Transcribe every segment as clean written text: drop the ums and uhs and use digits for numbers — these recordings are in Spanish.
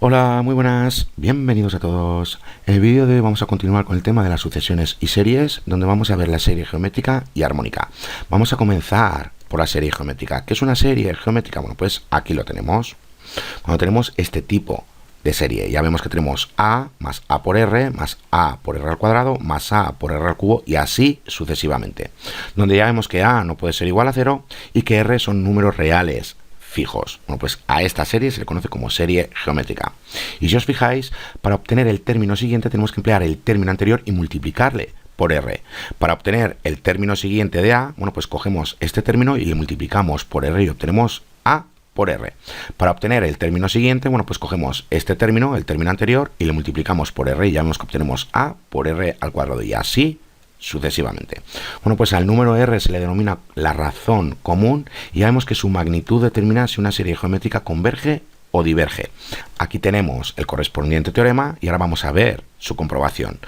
Hola, muy buenas, bienvenidos a todos. En el vídeo de hoy vamos a continuar con el tema de las sucesiones y series, donde vamos a ver la serie geométrica y armónica. Vamos a comenzar por la serie geométrica. ¿Qué es una serie geométrica? Bueno, pues aquí lo tenemos. Cuando tenemos este tipo de serie, ya vemos que tenemos A más A por R, más A por R al cuadrado, más A por R al cubo, y así sucesivamente. Donde ya vemos que A no puede ser igual a 0 y que R son números reales fijos. Bueno, pues a esta serie se le conoce como serie geométrica. Y si os fijáis, para obtener el término siguiente tenemos que emplear el término anterior y multiplicarle por R. Para obtener el término siguiente de A, bueno, pues cogemos este término y le multiplicamos por R y obtenemos A por R. Para obtener el término siguiente, bueno, pues cogemos este término, el término anterior, y le multiplicamos por R y ya vemos que obtenemos A por R al cuadrado, y así sucesivamente. Bueno, pues al número R se le denomina la razón común y ya vemos que su magnitud determina si una serie geométrica converge o diverge. Aquí tenemos el correspondiente teorema y ahora vamos a ver su comprobación.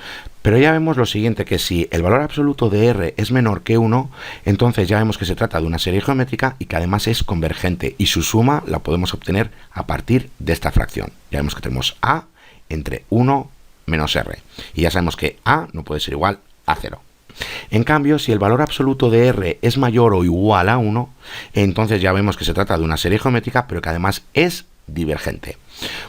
Pero ya vemos lo siguiente, que si el valor absoluto de R es menor que 1, entonces ya vemos que se trata de una serie geométrica y que además es convergente, y su suma la podemos obtener a partir de esta fracción. Ya vemos que tenemos A entre 1 menos R, y ya sabemos que A no puede ser igual a 0. En cambio, si el valor absoluto de R es mayor o igual a 1, entonces ya vemos que se trata de una serie geométrica, pero que además es divergente.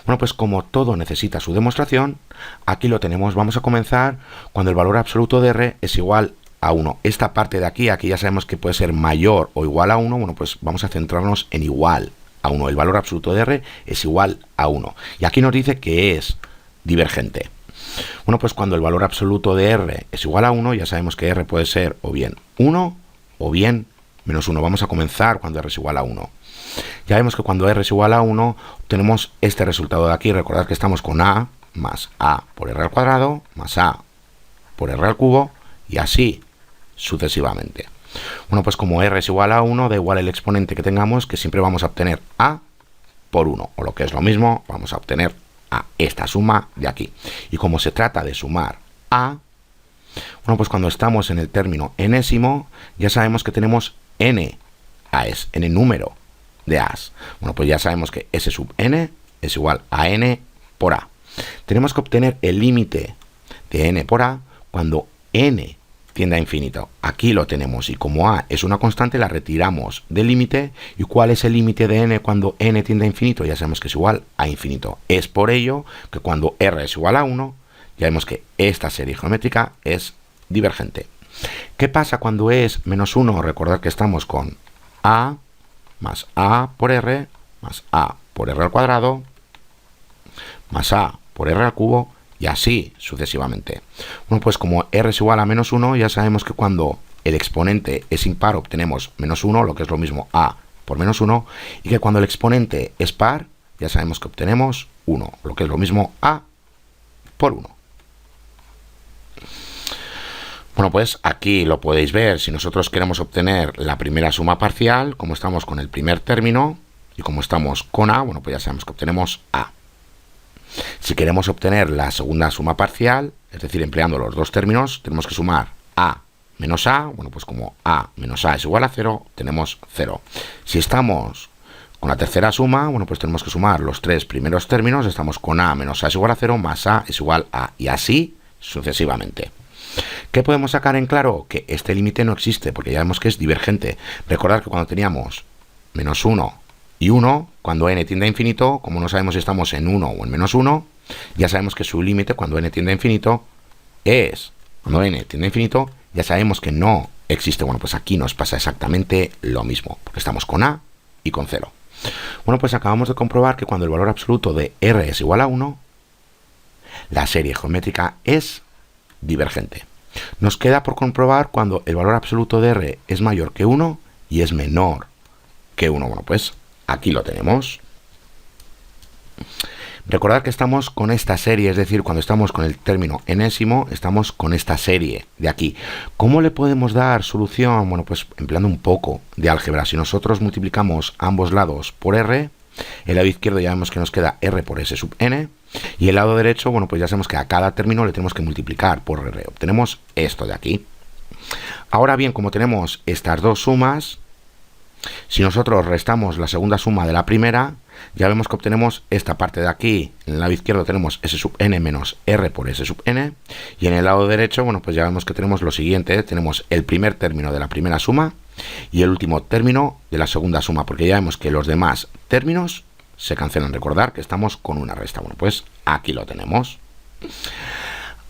Bueno, pues como todo necesita su demostración, aquí lo tenemos. Vamos a comenzar cuando el valor absoluto de R es igual a 1. Esta parte de aquí ya sabemos que puede ser mayor o igual a 1, bueno, pues vamos a centrarnos en igual a 1. El valor absoluto de R es igual a 1. Y aquí nos dice que es divergente. Bueno, pues cuando el valor absoluto de R es igual a 1, ya sabemos que R puede ser o bien 1 o bien menos 1. Vamos a comenzar cuando R es igual a 1. Ya vemos que cuando R es igual a 1, obtenemos este resultado de aquí. Recordad que estamos con A más A por R al cuadrado, más A por R al cubo, y así sucesivamente. Bueno, pues como R es igual a 1, da igual el exponente que tengamos, que siempre vamos a obtener A por 1. O lo que es lo mismo, vamos a obtener a esta suma de aquí. Y como se trata de sumar A, bueno, pues cuando estamos en el término enésimo, ya sabemos que tenemos n A's, n número de A's. Bueno, pues ya sabemos que S sub n es igual a n por A. Tenemos que obtener el límite de n por A cuando n tiende a infinito. Aquí lo tenemos, y como A es una constante, la retiramos del límite. ¿Y cuál es el límite de n cuando n tiende a infinito? Ya sabemos que es igual a infinito. Es por ello que cuando R es igual a 1, ya vemos que esta serie geométrica es divergente. ¿Qué pasa cuando es menos 1? Recordad que estamos con A más A por R, más A por R al cuadrado, más A por R al cubo, y así sucesivamente. Bueno, pues como R es igual a menos 1, ya sabemos que cuando el exponente es impar obtenemos menos 1, lo que es lo mismo A por menos 1, y que cuando el exponente es par, ya sabemos que obtenemos 1, lo que es lo mismo A por 1. Bueno, pues aquí lo podéis ver. Si nosotros queremos obtener la primera suma parcial, como estamos con el primer término y como estamos con A, bueno, pues ya sabemos que obtenemos A. Si queremos obtener la segunda suma parcial, es decir, empleando los dos términos, tenemos que sumar A menos A. Bueno, pues como A menos A es igual a 0, tenemos 0. Si estamos con la tercera suma, bueno, pues tenemos que sumar los tres primeros términos. Estamos con A menos A es igual a 0, más A es igual a, y así sucesivamente. ¿Qué podemos sacar en claro? Que este límite no existe, porque ya vemos que es divergente. Recordad que cuando teníamos menos 1 y 1, cuando n tiende a infinito, como no sabemos si estamos en 1 o en menos 1, ya sabemos que su límite cuando n tiende a infinito es, cuando n tiende a infinito, ya sabemos que no existe. Bueno, pues aquí nos pasa exactamente lo mismo, porque estamos con A y con 0. Bueno, pues acabamos de comprobar que cuando el valor absoluto de R es igual a 1, la serie geométrica es divergente. Nos queda por comprobar cuando el valor absoluto de R es mayor que 1 y es menor que 1. Bueno, pues aquí lo tenemos. Recordad que estamos con esta serie, es decir, cuando estamos con el término enésimo, estamos con esta serie de aquí. ¿Cómo le podemos dar solución? Bueno, pues empleando un poco de álgebra. Si nosotros multiplicamos ambos lados por R, el lado izquierdo ya vemos que nos queda R por S sub n, y el lado derecho, bueno, pues ya sabemos que a cada término le tenemos que multiplicar por R. Obtenemos esto de aquí. Ahora bien, como tenemos estas dos sumas, si nosotros restamos la segunda suma de la primera, ya vemos que obtenemos esta parte de aquí. En el lado izquierdo tenemos S sub n menos R por S sub n. Y en el lado derecho, bueno, pues ya vemos que tenemos lo siguiente. Tenemos el primer término de la primera suma y el último término de la segunda suma, porque ya vemos que los demás términos se cancelan. Recordar que estamos con una resta. Bueno, pues aquí lo tenemos.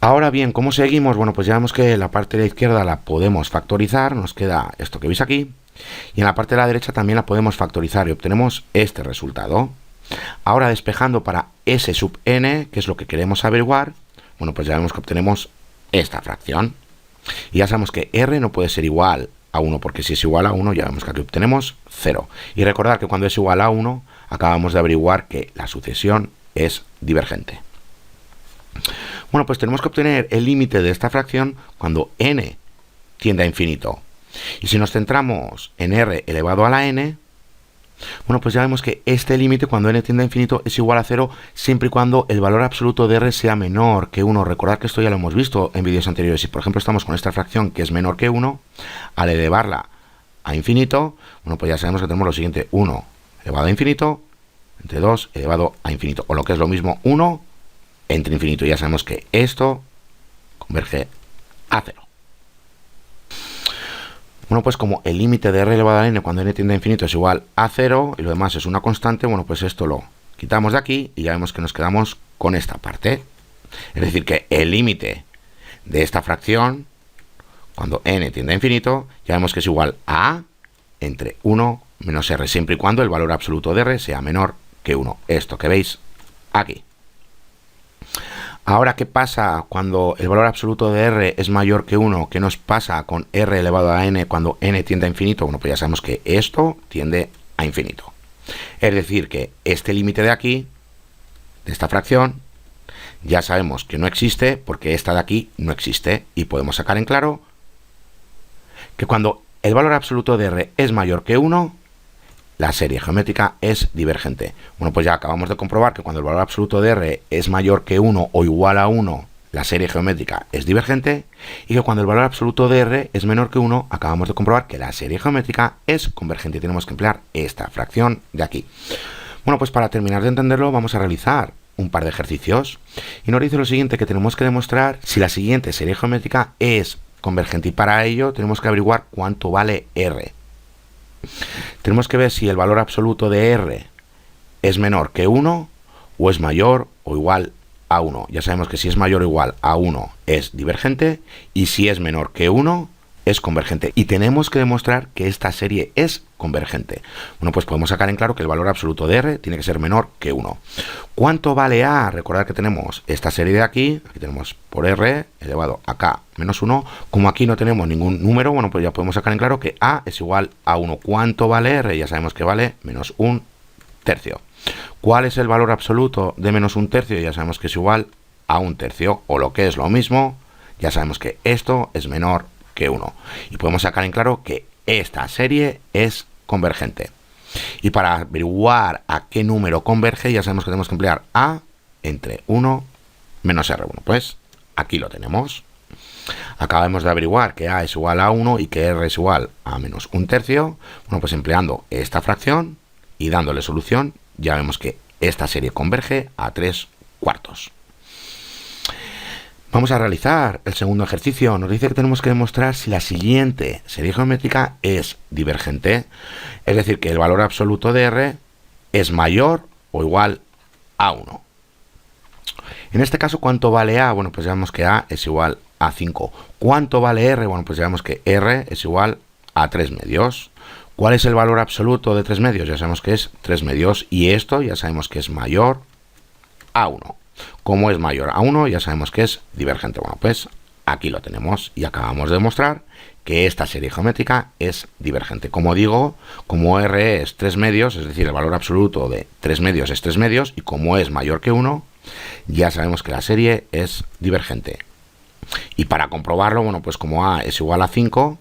Ahora bien, ¿cómo seguimos? Bueno, pues ya vemos que la parte de la izquierda la podemos factorizar. Nos queda esto que veis aquí. Y en la parte de la derecha también la podemos factorizar y obtenemos este resultado. Ahora despejando para S sub n, que es lo que queremos averiguar, bueno, pues ya vemos que obtenemos esta fracción. Y ya sabemos que R no puede ser igual a 1, porque si es igual a 1 ya vemos que aquí obtenemos 0. Y recordar que cuando es igual a 1 acabamos de averiguar que la sucesión es divergente. Bueno, pues tenemos que obtener el límite de esta fracción cuando n tiende a infinito. Y si nos centramos en r elevado a la n, bueno, pues ya vemos que este límite cuando n tiende a infinito es igual a 0 siempre y cuando el valor absoluto de r sea menor que 1. Recordad que esto ya lo hemos visto en vídeos anteriores. Si por ejemplo estamos con esta fracción que es menor que 1, al elevarla a infinito, bueno, pues ya sabemos que tenemos lo siguiente: 1 elevado a infinito entre 2 elevado a infinito, o lo que es lo mismo 1 entre infinito. Ya sabemos que esto converge a 0. Bueno, pues como el límite de r elevado a n cuando n tiende a infinito es igual a 0 y lo demás es una constante, bueno, pues esto lo quitamos de aquí y ya vemos que nos quedamos con esta parte. Es decir, que el límite de esta fracción cuando n tiende a infinito ya vemos que es igual a entre 1 menos r, siempre y cuando el valor absoluto de r sea menor que 1. Esto que veis aquí. Ahora, ¿qué pasa cuando el valor absoluto de r es mayor que 1? ¿Qué nos pasa con r elevado a n cuando n tiende a infinito? Bueno, pues ya sabemos que esto tiende a infinito. Es decir, que este límite de aquí, de esta fracción, ya sabemos que no existe porque esta de aquí no existe. Y podemos sacar en claro que cuando el valor absoluto de r es mayor que 1, la serie geométrica es divergente. Bueno, pues ya acabamos de comprobar que cuando el valor absoluto de r es mayor que 1 o igual a 1, la serie geométrica es divergente. Y que cuando el valor absoluto de r es menor que 1, acabamos de comprobar que la serie geométrica es convergente. Y tenemos que emplear esta fracción de aquí. Bueno, pues para terminar de entenderlo vamos a realizar un par de ejercicios. Y nos dice lo siguiente, que tenemos que demostrar si la siguiente serie geométrica es convergente. Y para ello tenemos que averiguar cuánto vale r. Tenemos que ver si el valor absoluto de r es menor que 1 o es mayor o igual a 1. Ya sabemos que si es mayor o igual a 1 es divergente y si es menor que 1 es convergente. Y tenemos que demostrar que esta serie es convergente. Bueno, pues podemos sacar en claro que el valor absoluto de r tiene que ser menor que 1. ¿Cuánto vale a? Recordad que tenemos esta serie de aquí tenemos por r elevado a k menos 1. Como aquí no tenemos ningún número, bueno, pues ya podemos sacar en claro que a es igual a 1. ¿Cuánto vale r? Ya sabemos que vale menos 1 tercio. ¿Cuál es el valor absoluto de menos 1 tercio? Ya sabemos que es igual a 1 tercio, o lo que es lo mismo, ya sabemos que esto es menor que 1. Y podemos sacar en claro que esta serie es convergente. Y para averiguar a qué número converge, ya sabemos que tenemos que emplear a entre 1 menos r. Bueno, pues aquí lo tenemos. Acabamos de averiguar que a es igual a 1 y que r es igual a menos 1 tercio. Bueno, pues empleando esta fracción y dándole solución, ya vemos que esta serie converge a 3 cuartos. Vamos a realizar el segundo ejercicio. Nos dice que tenemos que demostrar si la siguiente serie geométrica es divergente. Es decir, que el valor absoluto de r es mayor o igual a 1. En este caso, ¿cuánto vale a? Bueno, pues ya vemos que a es igual a 5. ¿Cuánto vale r? Bueno, pues ya vemos que r es igual a 3 medios. ¿Cuál es el valor absoluto de 3 medios? Ya sabemos que es 3 medios. Y esto ya sabemos que es mayor a 1. Como es mayor a 1, ya sabemos que es divergente. Bueno, pues aquí lo tenemos y acabamos de demostrar que esta serie geométrica es divergente. Como digo, como r es 3 medios, es decir, el valor absoluto de 3 medios es 3 medios, y como es mayor que 1, ya sabemos que la serie es divergente. Y para comprobarlo, bueno, pues como a es igual a 5,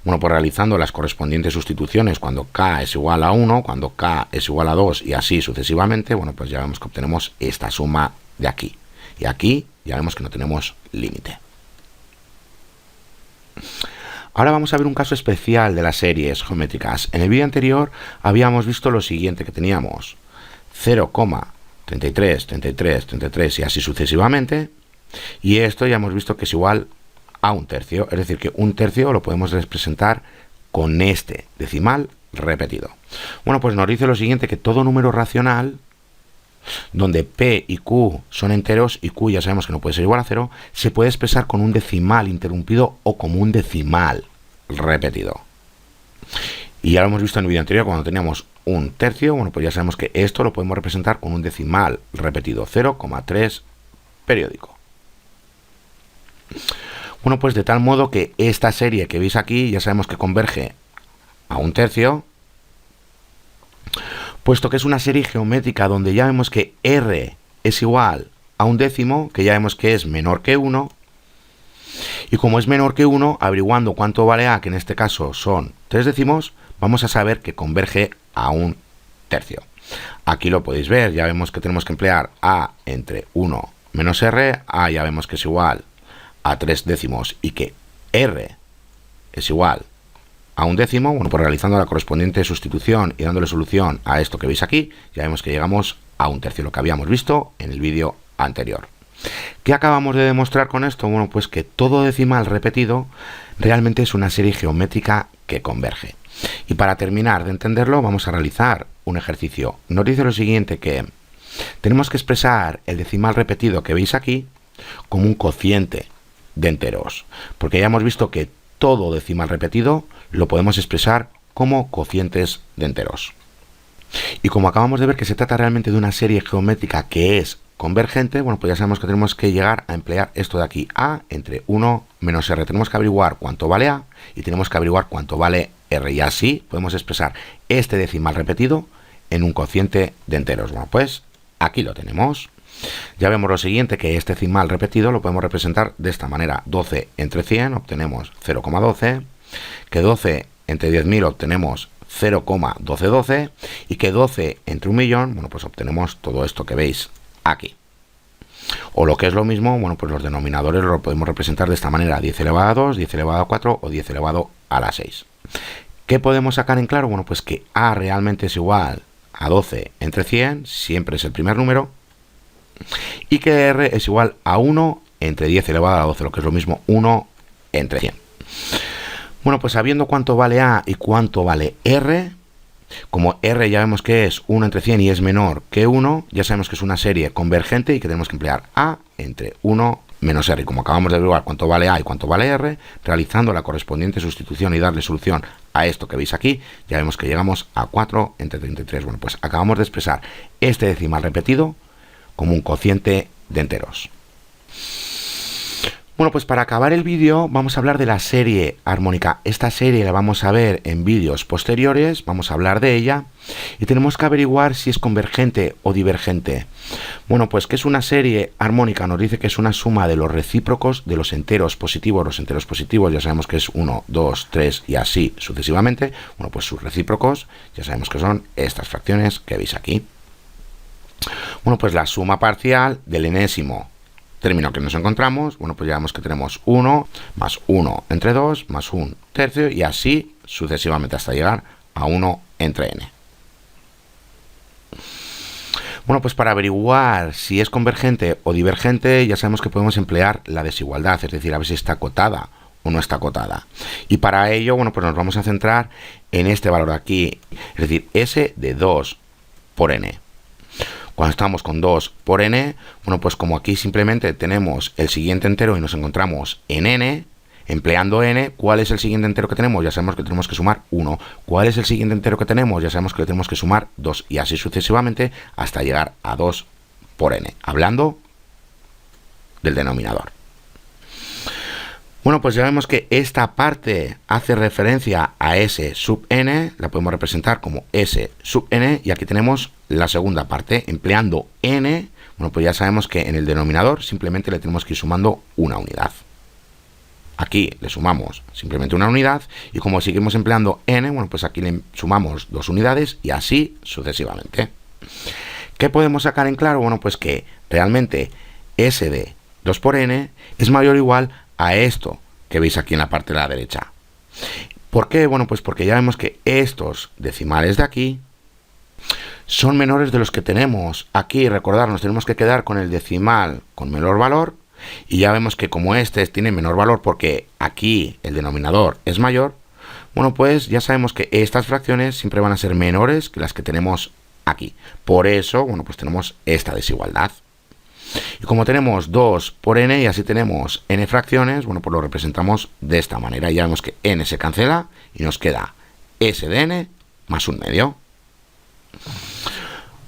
bueno, pues realizando las correspondientes sustituciones cuando k es igual a 1, cuando k es igual a 2 y así sucesivamente, bueno, pues ya vemos que obtenemos esta suma de aquí. Y aquí ya vemos que no tenemos límite. Ahora vamos a ver un caso especial de las series geométricas. En el vídeo anterior habíamos visto lo siguiente, que teníamos 0,33, 33, 33 y así sucesivamente. Y esto ya hemos visto que es igual a un tercio, es decir, que un tercio lo podemos representar con este decimal repetido. Bueno, pues nos dice lo siguiente, que todo número racional, donde P y Q son enteros y Q ya sabemos que no puede ser igual a 0, se puede expresar con un decimal interrumpido o como un decimal repetido. Y ya lo hemos visto en el vídeo anterior cuando teníamos un tercio. Bueno, pues ya sabemos que esto lo podemos representar con un decimal repetido, 0,3 periódico. Bueno, pues de tal modo que esta serie que veis aquí ya sabemos que converge a un tercio, puesto que es una serie geométrica donde ya vemos que R es igual a un décimo, que ya vemos que es menor que 1, y como es menor que 1, averiguando cuánto vale A, que en este caso son 3 décimos, vamos a saber que converge a un tercio. Aquí lo podéis ver, ya vemos que tenemos que emplear A entre 1 menos R, A ya vemos que es igual a 3 décimos y que R es igual a un décimo. Bueno, pues realizando la correspondiente sustitución y dándole solución a esto que veis aquí, ya vemos que llegamos a un tercio, lo que habíamos visto en el vídeo anterior. ¿Qué acabamos de demostrar con esto? Bueno, pues que todo decimal repetido realmente es una serie geométrica que converge. Y para terminar de entenderlo, vamos a realizar un ejercicio. Nos dice lo siguiente, que tenemos que expresar el decimal repetido que veis aquí como un cociente de enteros, porque ya hemos visto que todo decimal repetido lo podemos expresar como cocientes de enteros. Y como acabamos de ver que se trata realmente de una serie geométrica que es convergente, bueno, pues ya sabemos que tenemos que llegar a emplear esto de aquí, A entre 1 menos R. Tenemos que averiguar cuánto vale A y tenemos que averiguar cuánto vale R, y así podemos expresar este decimal repetido en un cociente de enteros. Bueno, pues aquí lo tenemos. Ya vemos lo siguiente, que este decimal repetido lo podemos representar de esta manera. 12 entre 100 obtenemos 0,12, que 12 entre 10.000 obtenemos 0,1212 y que 12 entre 1.000.000, bueno, pues obtenemos todo esto que veis aquí. O lo que es lo mismo, bueno, pues los denominadores lo podemos representar de esta manera: 10 elevado a 2, 10 elevado a 4 o 10 elevado a la 6. ¿Qué podemos sacar en claro? Bueno, pues que A realmente es igual a 12 entre 100, siempre es el primer número, y que R es igual a 1 entre 10 elevado a 12, lo que es lo mismo 1 entre 100. Bueno, pues sabiendo cuánto vale A y cuánto vale R, como R ya vemos que es 1 entre 100 y es menor que 1, ya sabemos que es una serie convergente y que tenemos que emplear A entre 1 menos R. Y como acabamos de averiguar cuánto vale A y cuánto vale R, realizando la correspondiente sustitución y darle solución a esto que veis aquí, ya vemos que llegamos a 4 entre 33. Bueno, pues acabamos de expresar este decimal repetido como un cociente de enteros. Bueno, pues para acabar el vídeo vamos a hablar de la serie armónica. Esta serie la vamos a ver en vídeos posteriores, vamos a hablar de ella y tenemos que averiguar si es convergente o divergente. Bueno, pues que es una serie armónica, nos dice que es una suma de los recíprocos de los enteros positivos. Los enteros positivos ya sabemos que es 1, 2, 3 y así sucesivamente. Bueno, pues sus recíprocos ya sabemos que son estas fracciones que veis aquí. Bueno, pues la suma parcial del enésimo término que nos encontramos, bueno, pues ya vemos que tenemos 1 más 1 entre 2 más 1 tercio y así sucesivamente hasta llegar a 1 entre n. Bueno, pues para averiguar si es convergente o divergente ya sabemos que podemos emplear la desigualdad, es decir, a ver si está acotada o no está acotada. Y para ello, bueno, pues nos vamos a centrar en este valor de aquí, es decir, S de 2 por n. Cuando estamos con 2 por n, bueno, pues como aquí simplemente tenemos el siguiente entero y nos encontramos en n, empleando n, ¿cuál es el siguiente entero que tenemos? Ya sabemos que tenemos que sumar 1. ¿Cuál es el siguiente entero que tenemos? Ya sabemos que le tenemos que sumar 2 y así sucesivamente hasta llegar a 2 por n, hablando del denominador. Bueno, pues ya vemos que esta parte hace referencia a S sub n, la podemos representar como S sub n, y aquí tenemos la segunda parte, empleando n, bueno, pues ya sabemos que en el denominador simplemente le tenemos que ir sumando una unidad. Aquí le sumamos simplemente una unidad, y como seguimos empleando n, bueno, pues aquí le sumamos 2 unidades, y así sucesivamente. ¿Qué podemos sacar en claro? Bueno, pues que realmente S de 2 por n es mayor o igual a esto que veis aquí en la parte de la derecha. ¿Por qué? Bueno, pues porque ya vemos que estos decimales de aquí son menores de los que tenemos. Aquí, recordar, nos tenemos que quedar con el decimal con menor valor, y ya vemos que como este tiene menor valor porque aquí el denominador es mayor, bueno, pues ya sabemos que estas fracciones siempre van a ser menores que las que tenemos aquí. Por eso, bueno, pues tenemos esta desigualdad. Y como tenemos 2 por n y así tenemos n fracciones, bueno, pues lo representamos de esta manera. Ya vemos que n se cancela y nos queda s de n más 1/2.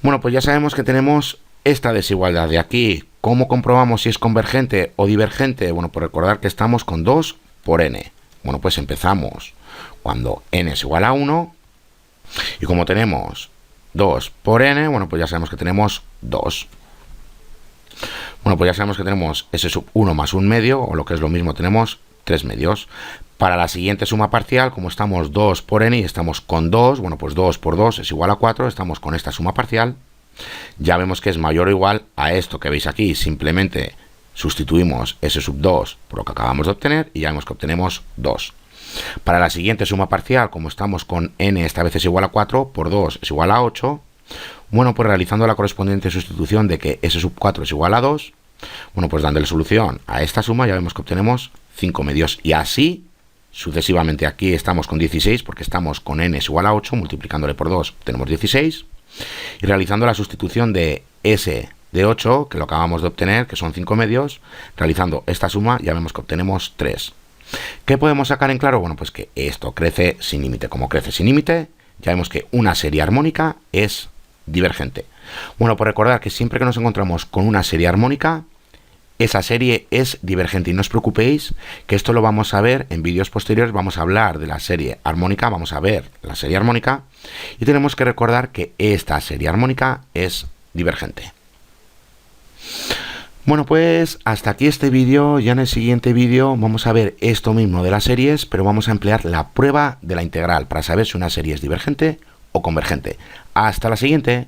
Bueno, pues ya sabemos que tenemos esta desigualdad de aquí. ¿Cómo comprobamos si es convergente o divergente? Bueno, pues recordar que estamos con 2 por n. Bueno, pues empezamos cuando n es igual a 1. Y como tenemos 2 por n, bueno, pues ya sabemos que tenemos 2. Bueno, pues ya sabemos que tenemos s sub 1 más 1/2, o lo que es lo mismo, tenemos 3/2. Para la siguiente suma parcial, como estamos 2 por n y estamos con 2, bueno, pues 2 por 2 es igual a 4, estamos con esta suma parcial. Ya vemos que es mayor o igual a esto que veis aquí, simplemente sustituimos s sub 2 por lo que acabamos de obtener y ya vemos que obtenemos 2. Para la siguiente suma parcial, como estamos con n esta vez es igual a 4, por 2 es igual a 8, bueno, pues realizando la correspondiente sustitución de que s sub 4 es igual a 2, bueno, pues dándole solución a esta suma ya vemos que obtenemos 5/2 y así sucesivamente. Aquí estamos con 16 porque estamos con n es igual a 8, multiplicándole por 2 obtenemos 16. Y realizando la sustitución de s de 8, que lo acabamos de obtener, que son 5/2, realizando esta suma ya vemos que obtenemos 3. ¿Qué podemos sacar en claro? Bueno, pues que esto crece sin límite. Como crece sin límite, ya vemos que una serie armónica es divergente. Bueno, pues recordar que siempre que nos encontramos con una serie armónica, esa serie es divergente. Y no os preocupéis, que esto lo vamos a ver en vídeos posteriores. Vamos a hablar de la serie armónica, vamos a ver la serie armónica, y tenemos que recordar que esta serie armónica es divergente. Bueno, pues hasta aquí este vídeo. Ya en el siguiente vídeo vamos a ver esto mismo de las series, pero vamos a emplear la prueba de la integral para saber si una serie es divergente o convergente. Hasta la siguiente.